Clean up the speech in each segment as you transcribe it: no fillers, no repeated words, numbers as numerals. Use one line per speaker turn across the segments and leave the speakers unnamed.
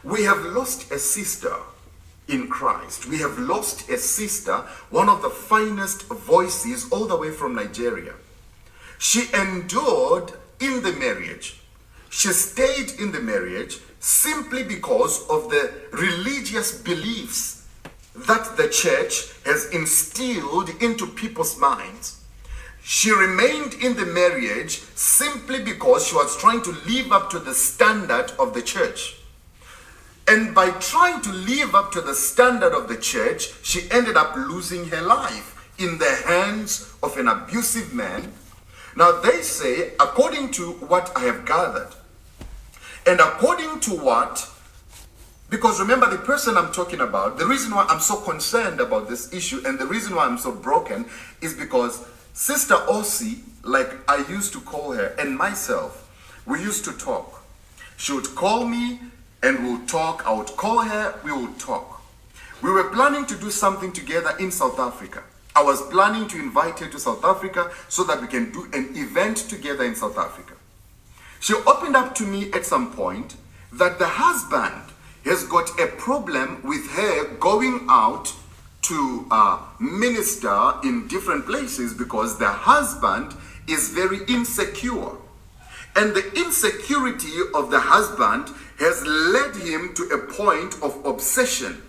We have lost a sister in Christ. We have lost a sister, one of the finest voices all the way from Nigeria. She endured in the marriage. She stayed in the marriage simply because of the religious beliefs that the church has instilled into people's minds. She remained in the marriage simply because she was trying to live up to the standard of the church. And by trying to live up to the standard of the church, she ended up losing her life in the hands of an abusive man. Now they say, according to what I have gathered, and according to what, because remember the person I'm talking about, the reason why I'm so concerned about this issue and the reason why I'm so broken is because Sister Osi, like I used to call her, and myself, we used to talk. She would call me and we'll talk. I would call her, we would talk. We were planning to do something together in South Africa. I was planning to invite her to South Africa so that we can do an event together in South Africa. She opened up to me at some point that the husband has got a problem with her going out to minister in different places because the husband is very insecure. And the insecurity of the husband has led him to a point of obsession.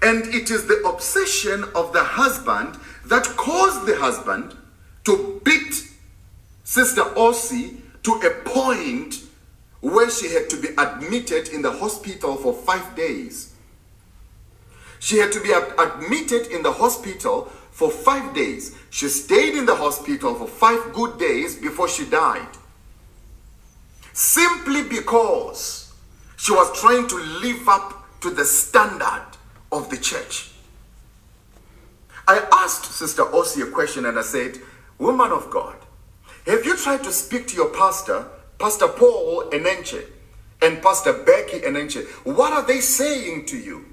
And it is the obsession of the husband that caused the husband to beat Sister Osi to a point where she had to be admitted in the hospital for 5 days. She had to be admitted in the hospital for 5 days. She stayed in the hospital for 5 good days before she died. Simply because she was trying to live up to the standard of the church. I asked Sister Osi a question and I said, woman of God, have you tried to speak to your pastor, Pastor Paul Enenche and Pastor Becky Enenche? What are they saying to you?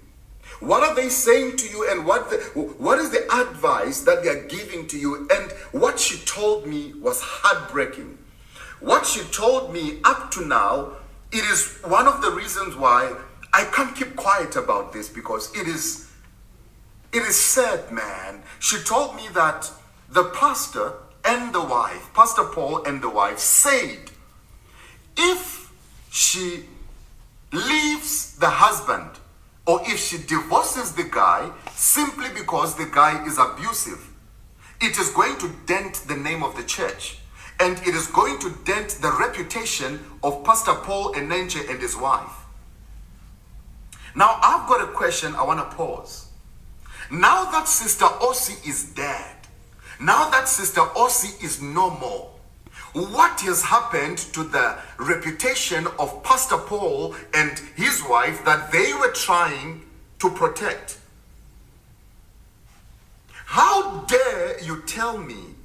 What are they saying to you, and what is the advice that they are giving to you? And what she told me was heartbreaking. What she told me up to now, it is one of the reasons why I can't keep quiet about this, because it is sad, man. She told me that the pastor and the wife, Pastor Paul and the wife, said if she leaves the husband or if she divorces the guy simply because the guy is abusive, it is going to dent the name of the church. And it is going to dent the reputation of Pastor Paul Enenche and his wife. Now, I've got a question I want to pose. Now that Sister Osi is dead, now that Sister Osi is no more, what has happened to the reputation of Pastor Paul and his wife that they were trying to protect? How dare you tell me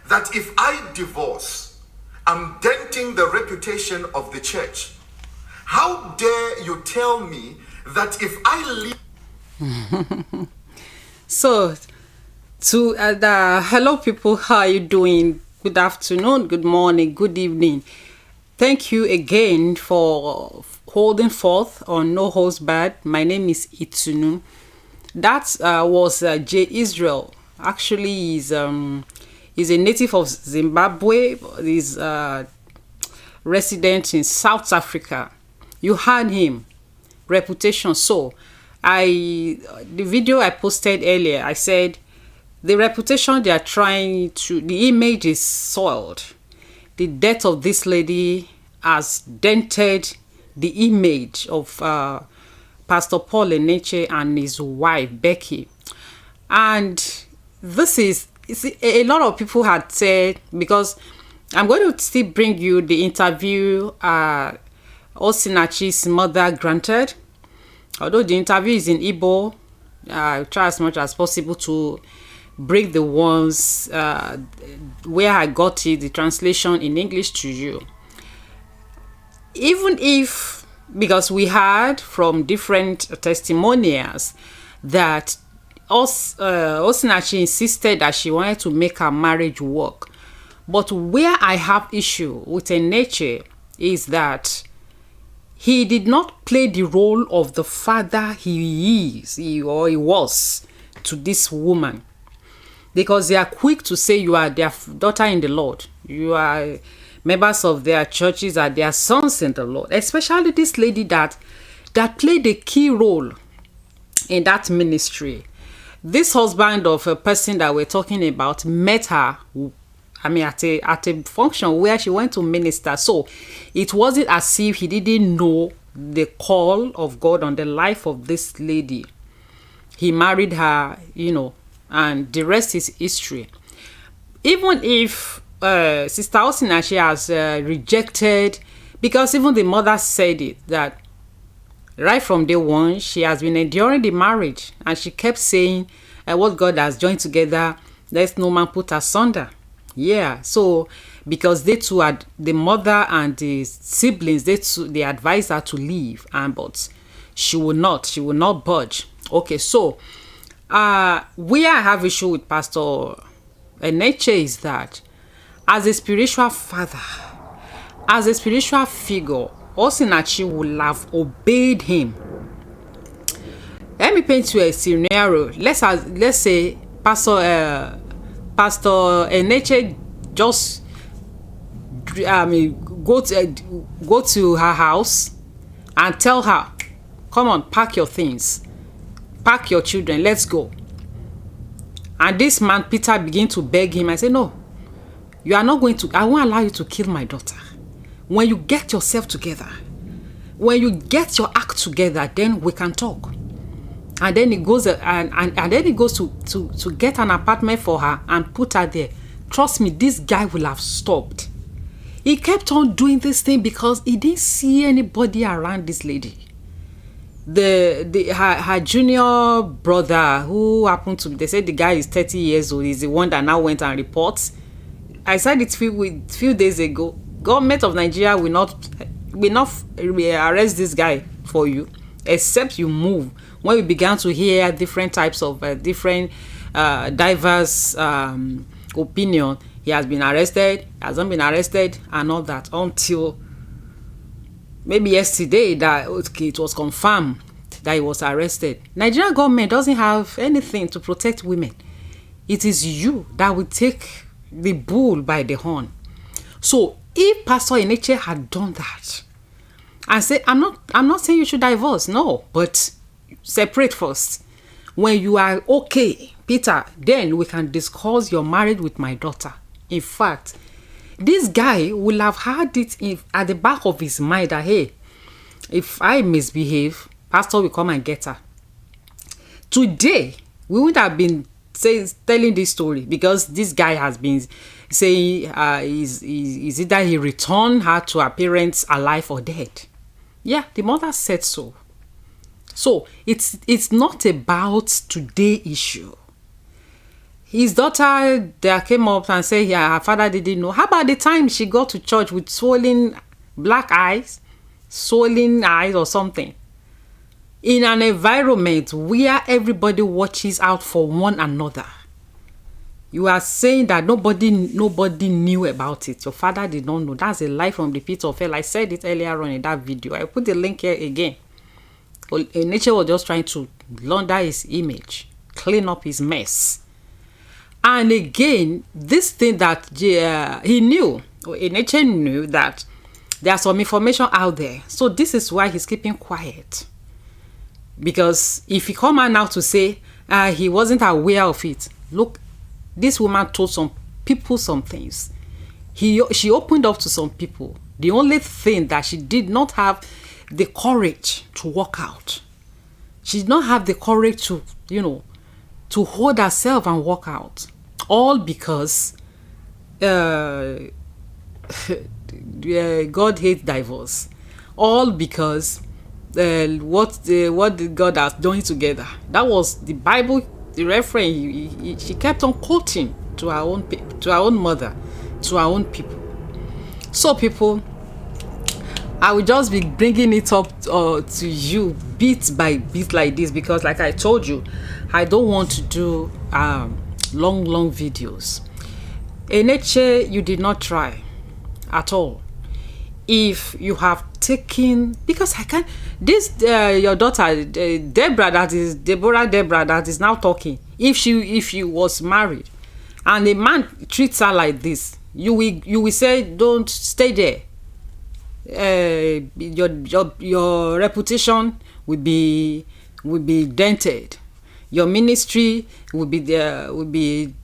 that if I divorce, I'm denting the reputation of the church? How dare you tell me that if I leave...
So, to hello people, how are you doing? Good afternoon, good morning, good evening. Thank you again for holding forth on No Holds Barred. My name is Itunu. That was J. Israel. Actually, he's a native of Zimbabwe. He's resident in South Africa. You heard him. Reputation. So, the video I posted earlier, I said the reputation they are trying to, the image is soiled. The death of this lady has dented the image of Pastor Paul Enenche and his wife Becky. And this is, a lot of people had said, because I'm going to still bring you the interview Osinachi's mother granted. Although the interview is in Igbo, I try as much as possible to bring the ones where I got it, the translation in English to you. Even if, because we heard from different testimonials that Osinachi insisted that she wanted to make her marriage work. But where I have issue with Enenche is that he did not play the role of the father he was to this woman, because they are quick to say you are their daughter in the Lord, you are members of their churches, are their sons in the Lord. Especially this lady that played a key role in that ministry. This husband of a person that we're talking about met her, I mean, at a function where she went to minister. So it wasn't as if he didn't know the call of God on the life of this lady. He married her, and the rest is history. Even if Sister Osinachi has rejected, because even the mother said it, that right from day one, she has been enduring the marriage, and she kept saying, what God has joined together, let no man put asunder. Yeah, so because they two had, the mother and the siblings, they advised her to leave, but she will not budge. Okay, so where I have issue with Pastor Enenche is that as a spiritual father, as a spiritual figure, Osinachi would have obeyed him. Let me paint you a scenario. Let's say Pastor Enenche just go to her house and tell her, come on, pack your things, pack your children, let's go. And this man Peter begin to beg him. I say, no, you are not going to, I won't allow you to kill my daughter. When you get yourself together, when you get your act together, then we can talk. And then he goes and then he goes to get an apartment for her and put her there. Trust me, this guy will have stopped. He kept on doing this thing because he didn't see anybody around this lady. Her junior brother, who happened to, they said the guy is 30 years old, is the one that now went and reports. I said it few days ago. Government of Nigeria will not arrest this guy for you, except you move. When we began to hear different types of diverse opinion, he has been arrested, hasn't been arrested, and all that, until maybe yesterday that it was confirmed that he was arrested. Nigerian government doesn't have anything to protect women. It is you that will take the bull by the horn. So if Pastor Enenche had done that and say, I'm not saying you should divorce, no, but separate first. When you are okay, Peter, then we can discuss your marriage with my daughter. In fact, this guy will have had it at the back of his mind that, hey, if I misbehave, Pastor will come and get her. Today, we would have been telling this story because this guy has been saying is either he returned her to her parents alive or dead. Yeah, the mother said so. So it's not about today issue. His daughter there came up and said, yeah, her father didn't know. How about the time she got to church with swollen eyes or something? In an environment where everybody watches out for one another. You are saying that nobody knew about it. Your father did not know. That's a lie from the pit of hell. I said it earlier on in that video. I put the link here again. Nature was just trying to launder his image, clean up his mess. And again, this thing that he knew, Nature knew that there's some information out there. So this is why he's keeping quiet. Because if he come out now to say he wasn't aware of it, look, this woman told some people some things. She opened up to some people. The only thing that she did not have the courage to walk out. She did not have the courage to, to hold herself and walk out. All because God hates divorce. All because what God has done together. That was the Bible, the reference she kept on quoting to her own mother, to her own people. So people, I will just be bringing it up to you bit by bit like this because, like I told you, I don't want to do long videos. Enenche, you did not try at all. if you have taken, because I can't, this your daughter Deborah that is now talking, if she was married and a man treats her like this, you will say, don't stay there. Your reputation will be dented. Your ministry will be.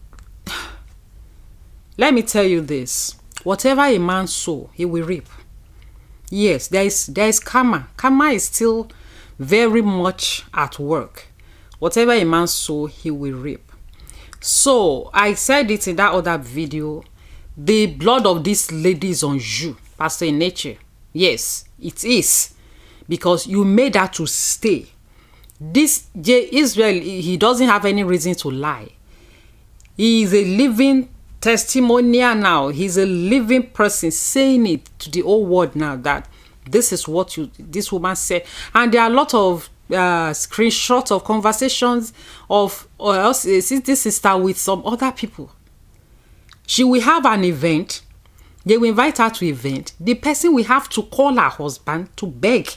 Let me tell you this: whatever a man sow, he will reap. Yes, there is karma. Karma is still very much at work. Whatever a man sow, he will reap. So I said it in that other video. The blood of this lady is on you, Pastor Enenche. Yes, it is, because you made her to stay. This J. Israel, he doesn't have any reason to lie. He is a living testimonial now. He's a living person saying it to the whole world now that this is what this woman said. And there are a lot of screenshots of conversations of this sister with some other people. She will have an event. They will invite her to event. The person will have to call her husband to beg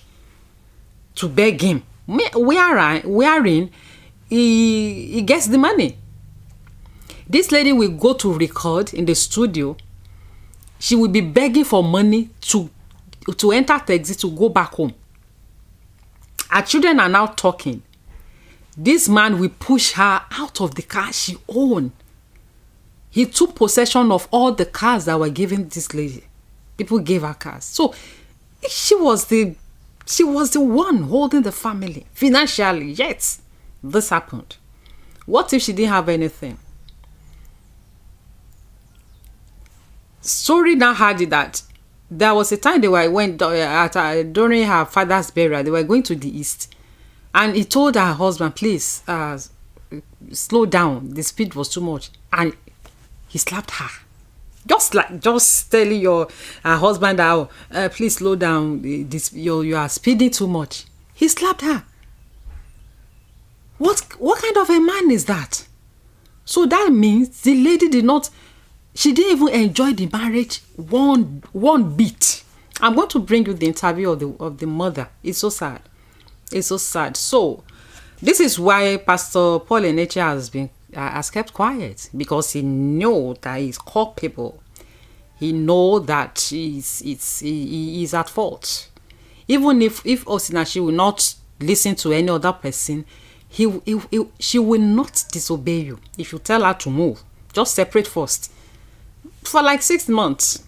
him. Wherein he gets the money. This lady will go to record in the studio. She will be begging for money to enter taxi to go back home. Her children are now talking. This man will push her out of the car she owned. He took possession of all the cars that were given this lady. People gave her cars. So she was the one holding the family financially. Yet this happened. What if she didn't have anything? Story now had it that there was a time during her father's burial, they were going to the east, and he told her husband, please slow down, the speed was too much, and he slapped her. Just telling your husband that please slow down, you are speeding too much. He slapped her. What kind of a man is that? So that means the lady she didn't even enjoy the marriage one bit. I'm going to bring you the interview of the mother. It's so sad. It's so sad. So this is why Pastor Paul Enenche has kept quiet, because he knows that he's culpable. He knows that he is at fault. Even if Osinachi will not listen to any other person, she will not disobey you. If you tell her to move, just separate first for like 6 months.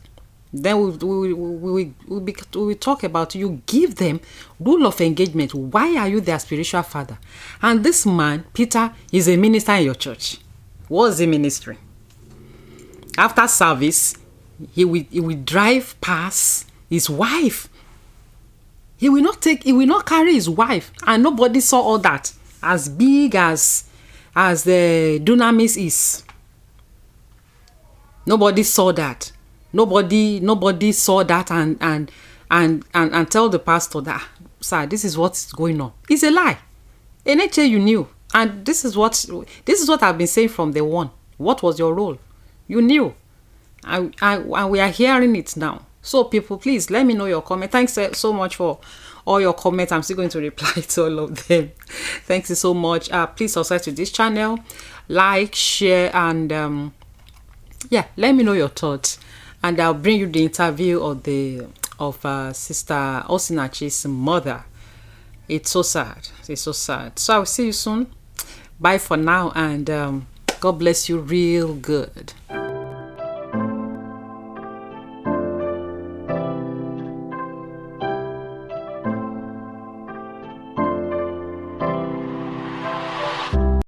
Then we talk about, you give them rule of engagement. Why are you their spiritual father? And this man, Peter, is a minister in your church. What's the ministry? After service, he will drive past his wife. He will not carry his wife, and nobody saw all that. As big as the Dunamischurch is, nobody saw that. Nobody saw that and tell the pastor that, sir, this is what's going on. It's a lie. Enenche, you knew, and this is what I've been saying from the one. What was your role? You knew, and we are hearing it now. So people, please let me know your comment. Thanks so much for all your comments. I'm still going to reply to all of them. Thanks so much. Please subscribe to this channel, like, share, and let me know your thoughts. And I'll bring you the interview of Sister Osinachi's mother. It's so sad. It's so sad. So I'll see you soon. Bye for now, and God bless you real good.